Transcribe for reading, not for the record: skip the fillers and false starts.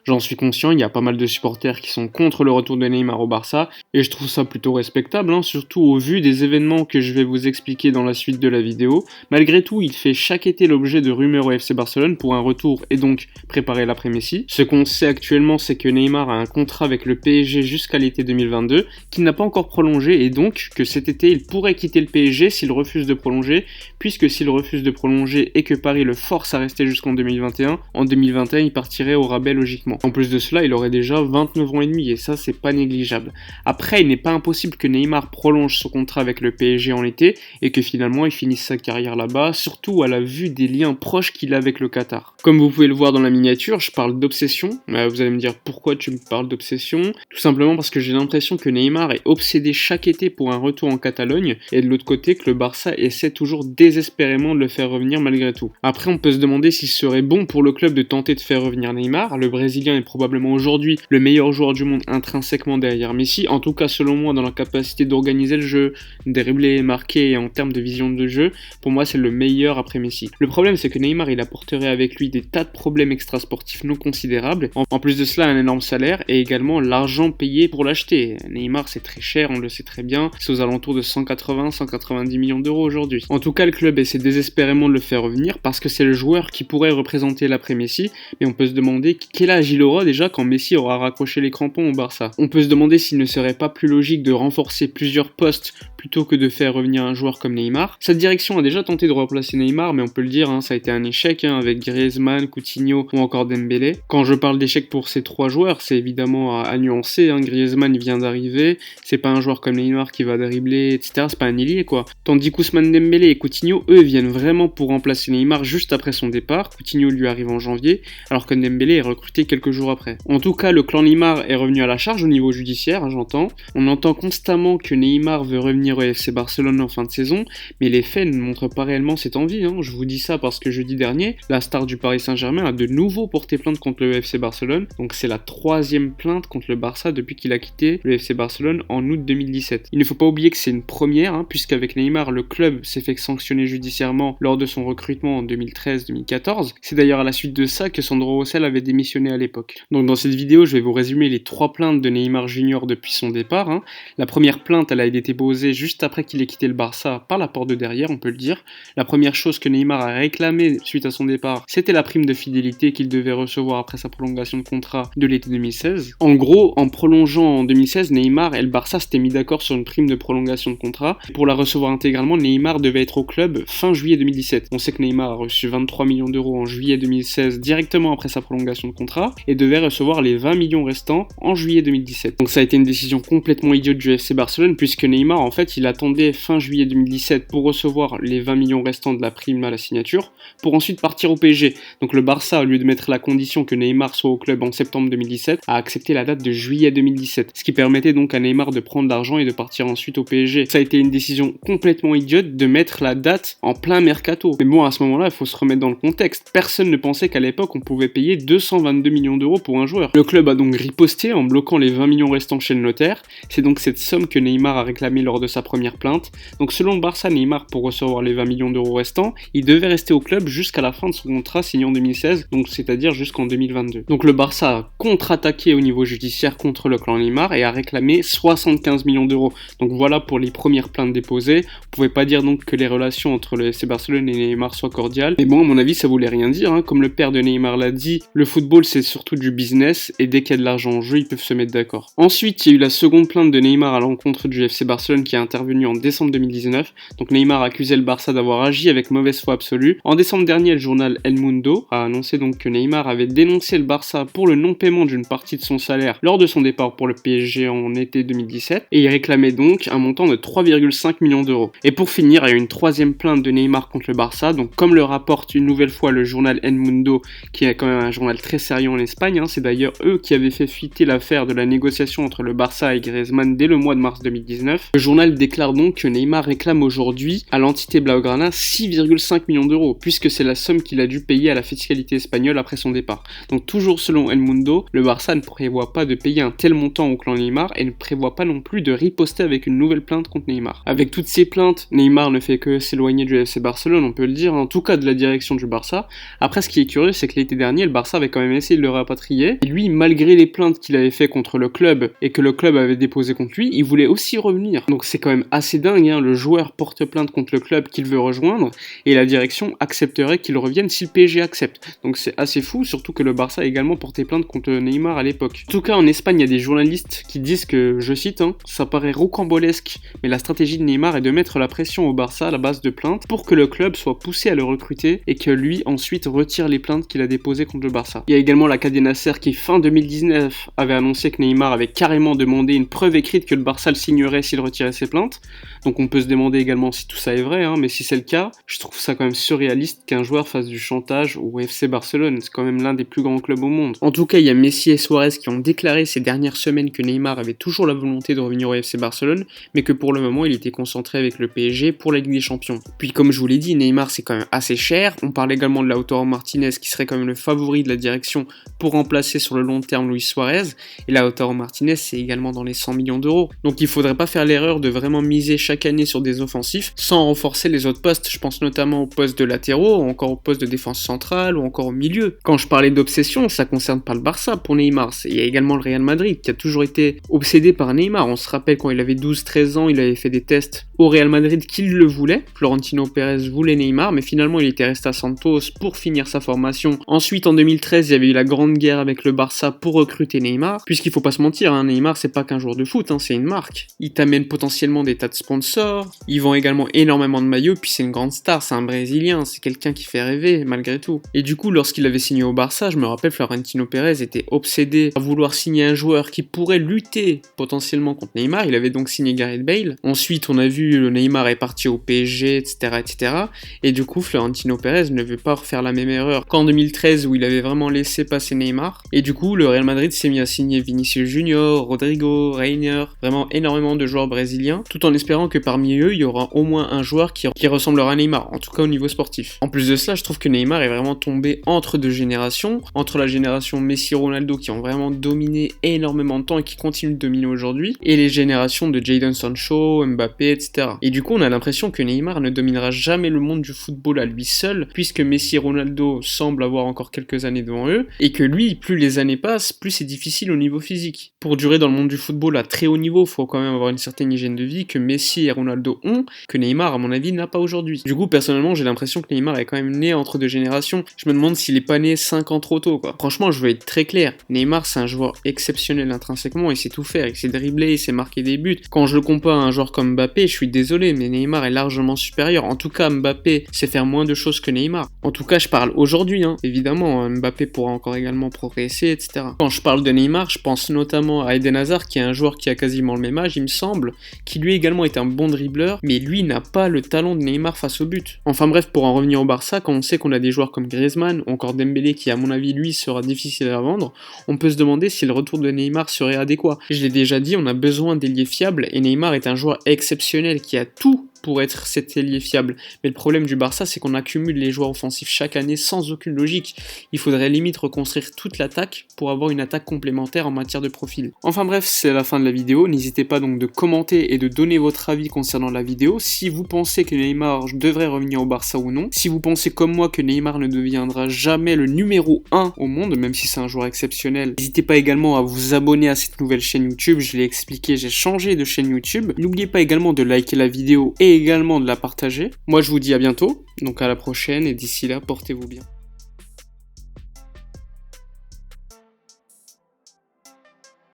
J'en suis conscient, il y a pas mal de supporters qui sont contre le retour de Neymar au Barça, et je trouve ça plutôt respectable, surtout au vu des événements que je vais vous expliquer dans la suite de la vidéo. Malgré tout, il fait chaque été l'objet de rumeurs au FC Barcelone pour un retour et donc préparer l'après-Messi. Ce qu'on sait actuellement, c'est que Neymar a un contrat avec le PSG jusqu'à l'été 2022, qu'il n'a pas encore prolongé, et donc que cet été il pourrait quitter le PSG s'il refuse de prolonger, puisque s'il refuse de prolonger et que Paris le force à rester jusqu'en 2021, en 2021 il partirait au rabais logiquement. En plus de cela, il aurait déjà 29 ans et demi et ça c'est pas négligeable. Après, il n'est pas impossible que Neymar prolonge son contrat avec le PSG en été et que finalement il finisse sa carrière là-bas, surtout à la vue des liens proches qu'il a avec le Qatar. Comme vous pouvez le voir dans la miniature, je parle d'obsession. Vous allez me dire pourquoi tu me parles d'obsession? Tout simplement parce que j'ai l'impression que Neymar est obsédé chaque été pour un retour en Catalogne et de l'autre côté que le Barça essaie toujours désespérément de le faire revenir malgré tout. Après, on peut se demander s'il serait bon pour le club de tenter de faire revenir Neymar. Le Brésilien est probablement aujourd'hui le meilleur joueur du monde intrinsèquement derrière Messi, en tout cas selon moi dans la capacité d'organiser le jeu, dribbler, marquer et en termes de vision de jeu, pour moi c'est le meilleur après Messi. Le problème c'est que Neymar il apporterait avec lui des tas de problèmes extrasportifs non considérables, en plus de cela un énorme salaire et également l'argent payé pour l'acheter. Neymar c'est très cher, on le sait très bien, c'est aux alentours de 180-190 millions d'euros aujourd'hui. En tout cas le club essaie désespérément de le faire revenir parce que c'est le joueur qui pourrait représenter l'après Messi, mais on peut se demander quel âge il aura déjà quand Messi aura raccroché les crampons au Barça. On peut se demander s'il ne serait pas plus logique de renforcer plusieurs postes plutôt que de faire revenir un joueur comme Neymar. Cette direction a déjà tenté de remplacer Neymar, mais on peut le dire, ça a été un échec avec Griezmann, Coutinho ou encore Dembélé. Quand je parle d'échec pour ces trois joueurs, c'est évidemment à nuancer. Griezmann il vient d'arriver, c'est pas un joueur comme Neymar qui va dribbler, etc. C'est pas un ailier quoi. Tandis qu'Ousmane Dembélé et Coutinho, eux, viennent vraiment pour remplacer Neymar juste après son départ. Coutinho lui arrive en janvier, alors que Dembélé est recruté quelques jours après. En tout cas, le clan Neymar est revenu à la charge au niveau judiciaire, j'entends. On entend constamment que Neymar veut revenir au FC Barcelone en fin de saison, mais les faits ne montrent pas réellement cette envie. Je vous dis ça parce que jeudi dernier, la star du Paris Saint-Germain a de nouveau porté plainte contre le FC Barcelone, donc c'est la troisième plainte contre le Barça depuis qu'il a quitté le FC Barcelone en août 2017. Il ne faut pas oublier que c'est une première, puisqu'avec Neymar, le club s'est fait sanctionner judiciairement lors de son recrutement en 2013-2014. C'est d'ailleurs à la suite de ça que Sandro Rosell avait démissionné à l'époque. Donc dans cette vidéo, je vais vous résumer les trois plaintes de Neymar Junior depuis son départ. La première plainte, elle a été déposée juste après qu'il ait quitté le Barça par la porte de derrière, on peut le dire. La première chose que Neymar a réclamée suite à son départ, c'était la prime de fidélité qu'il devait recevoir après sa prolongation de contrat de l'été 2016. En gros, en prolongeant en 2016, Neymar et le Barça s'étaient mis d'accord sur une prime de prolongation de contrat. Pour la recevoir intégralement, Neymar devait être au club fin juillet 2017. On sait que Neymar a reçu 23 millions d'euros en juillet 2016 directement après sa prolongation de contrat et devait recevoir les 20 millions restants en juillet 2017. Donc ça a été une décision complètement idiote du FC Barcelone puisque Neymar en fait il attendait fin juillet 2017 pour recevoir les 20 millions restants de la prime à la signature pour ensuite partir au PSG. Donc le Barça, au lieu de mettre la condition que Neymar soit au club en septembre 2017, a accepté la date de juillet 2017, ce qui permettait donc à Neymar de prendre l'argent et de partir ensuite au PSG. Ça a été une décision complètement idiote de mettre la date en plein mercato. Mais bon, à ce moment-là, il faut se remettre dans le contexte. Personne ne pensait qu'à l'époque, on pouvait payer 222 millions d'euros pour un joueur. Le club a donc riposté en bloquant les 20 millions restants chez le notaire. C'est donc cette somme que Neymar a réclamée lors de sa première plainte. Donc selon le Barça, Neymar, pour recevoir les 20 millions d'euros restants, il devait rester au club jusqu'à la fin de son contrat signé en 2016, donc c'est-à-dire jusqu'en 2022. Donc le Barça a contre-attaqué au niveau judiciaire contre le clan Neymar et a réclamé 75 millions d'euros. Donc voilà pour les premières plaintes déposées. Vous pouvez pas dire donc que les relations entre le FC Barcelone et Neymar soient cordiales. Mais bon, à mon avis, ça voulait rien dire. Comme le père de Neymar l'a dit, le football c'est surtout du business et dès qu'il y a de l'argent en jeu, ils peuvent se mettre d'accord. Ensuite, il y a eu la seconde plainte de Neymar à l'encontre du FC Barcelone qui est intervenue en décembre 2019. Donc Neymar accusait le Barça d'avoir agi avec mauvaise foi absolue. En décembre dernier, le journal El Mundo a annoncé donc que Neymar avait dénoncé le Barça pour le non-paiement d'une partie de son salaire lors de son départ pour le PSG en été 2017 et il réclamait donc un montant de 3,5 millions d'euros. Et pour finir, il y a eu une troisième plainte de Neymar contre le Barça. Donc comme le rapporte une nouvelle fois le journal El Mundo, qui est quand même un journal très sérieux en Espagne, c'est d'ailleurs eux qui avaient fait fuiter l'affaire de la négociation entre le Barça et Griezmann dès le mois de mars 2019. Le journal déclare donc que Neymar réclame aujourd'hui à l'entité Blaugrana 6,5 millions d'euros, puisque c'est la somme qu'il a dû payer à la fiscalité espagnole après son départ. Donc toujours selon El Mundo, le Barça ne prévoit pas de payer un tel montant au clan Neymar et ne prévoit pas non plus de riposter avec une nouvelle plainte contre Neymar. Avec toutes ces plaintes, Neymar ne fait que s'éloigner du FC Barcelone, on peut le dire, en tout cas de la direction du Barça. Après, ce qui est curieux, c'est que l'été dernier, le Barça avait quand même essayé de le rapatrier. Et lui, malgré les plaintes qu'il avait fait contre le club et que le club avait déposé contre lui, il voulait aussi revenir. Donc c'est quand même assez dingue, hein. Le joueur porte plainte contre le club qu'il veut rejoindre et la direction accepterait qu'il revienne si le PSG accepte. Donc c'est assez fou, surtout que le Barça a également porté plainte contre Neymar à l'époque. En tout cas, en Espagne, il y a des journalistes qui disent que, je cite, hein, ça paraît rocambolesque, mais la stratégie de Neymar est de mettre la pression au Barça à la base de plaintes pour que le club soit poussé à le recruter et que lui ensuite retire les plaintes qu'il a déposées contre le Barça. Il y a également la Cadena Ser qui fin 2019 avait annoncé que Neymar avait carrément demandé une preuve écrite que le Barça le signerait s'il retirait ses plaintes. Donc on peut se demander également si tout ça est vrai, hein, mais si c'est le cas, je trouve ça quand même surréaliste qu'un joueur fasse du chantage au FC Barcelone. C'est quand même l'un des plus grands clubs au monde. En tout cas, il y a Messi et Suarez qui ont déclaré ces dernières semaines que Neymar avait toujours la volonté de revenir au FC Barcelone, mais que pour le moment il était concentré avec le PSG pour la Ligue des Champions. Puis comme je vous l'ai dit, Neymar c'est quand même assez cher. On parle également de Lautaro Martinez qui serait quand même le favori de la direction pour remplacer sur le long terme Luis Suarez, et Lautaro Martinez c'est également dans les 100 millions d'euros. Donc il faudrait pas faire l'erreur de vraiment miser chaque année sur des offensifs sans renforcer les autres postes. Je pense notamment au poste de latéraux, ou encore au poste de défense centrale, ou encore au milieu. Quand je parlais d'obsession, ça concerne pas le Barça pour Neymar, il y a également le Real Madrid qui a toujours été obsédé par Neymar. On se rappelle quand il avait 12-13 ans, il avait fait des tests au Real Madrid qu'il le voulait. Florentino Pérez voulait Neymar, mais finalement il était resté à Santos pour finir sa formation. Ensuite en 2013, il y avait eu la grande guerre avec le Barça pour recruter Neymar, puisqu'il faut pas se mentir, hein, Neymar c'est pas qu'un joueur de foot, hein, c'est une marque. Il t'amène potentiellement des tas de sponsors, il vend également énormément de maillots, puis c'est une grande star, c'est un Brésilien, c'est quelqu'un qui fait rêver malgré tout. Et du coup, lorsqu'il avait signé au Barça, je me rappelle Florentino Pérez était obsédé à vouloir signer un joueur qui pourrait lutter potentiellement contre Neymar. Il avait donc signé Gareth Bale. Ensuite, on a vu le Neymar est parti au PSG, etc., etc. Et du coup, Florentino Pérez ne veut pas refaire la même erreur qu'en 2013 où il avait vraiment laissé passer Neymar. Et du coup, le Real Madrid s'est mis à signer Vinicius Junior, Rodrigo, Reiner, vraiment énormément de joueurs brésiliens, tout en espérant que parmi eux, il y aura au moins un joueur qui ressemblera à Neymar, en tout cas au niveau sportif. En plus de cela, je trouve que Neymar est vraiment tombé entre deux générations, entre la génération Messi-Ronaldo qui ont vraiment dominé énormément de temps et qui continuent de dominer aujourd'hui, et les générations de Jadon Sancho, Mbappé, etc. Et du coup, on a l'impression que Neymar ne dominera jamais le monde du football à lui seul, puisque Messi et Ronaldo semblent avoir encore quelques années devant eux, et que lui, plus les années passent, plus c'est difficile au niveau physique. Pour durer dans le monde du football à très haut niveau, il faut quand même avoir une certaine hygiène de vie que Messi et Ronaldo ont, que Neymar, à mon avis, n'a pas aujourd'hui. Du coup, personnellement, j'ai l'impression que Neymar est quand même né entre deux générations. Je me demande s'il est pas né 5 ans trop tôt, quoi. Franchement, je veux être très clair. Neymar, c'est un joueur exceptionnel intrinsèquement, il sait tout faire, il sait dribbler, il sait marquer des buts. Quand je le compare à un joueur comme Mbappé, je suis désolé, mais Neymar est largement supérieur. En tout cas, Mbappé sait faire moins de choses que Neymar. En tout cas, je parle aujourd'hui, hein. Évidemment, Mbappé pourra encore également progresser, etc. Quand je parle de Neymar, je pense notamment à Eden Hazard, qui est un joueur qui a quasiment le même âge, il me semble, qui lui également est un bon dribbleur, mais lui n'a pas le talent de Neymar face au but. Enfin bref, pour en revenir au Barça, quand on sait qu'on a des joueurs comme Griezmann ou encore Dembélé qui à mon avis lui sera difficile à vendre, on peut se demander si le retour de Neymar serait adéquat. Je l'ai déjà dit, on a besoin d'ailiers fiables et Neymar est un joueur exceptionnel qui a tout pour être cet ailier fiable. Mais le problème du Barça, c'est qu'on accumule les joueurs offensifs chaque année sans aucune logique. Il faudrait limite reconstruire toute l'attaque pour avoir une attaque complémentaire en matière de profil. Enfin bref, c'est la fin de la vidéo. N'hésitez pas donc de commenter et de donner votre avis concernant la vidéo. Si vous pensez que Neymar devrait revenir au Barça ou non. Si vous pensez comme moi que Neymar ne deviendra jamais le numéro 1 au monde, même si c'est un joueur exceptionnel. N'hésitez pas également à vous abonner à cette nouvelle chaîne YouTube. Je l'ai expliqué, j'ai changé de chaîne YouTube. N'oubliez pas également de liker la vidéo et également de la partager. Moi je vous dis à bientôt, donc à la prochaine et d'ici là portez-vous bien.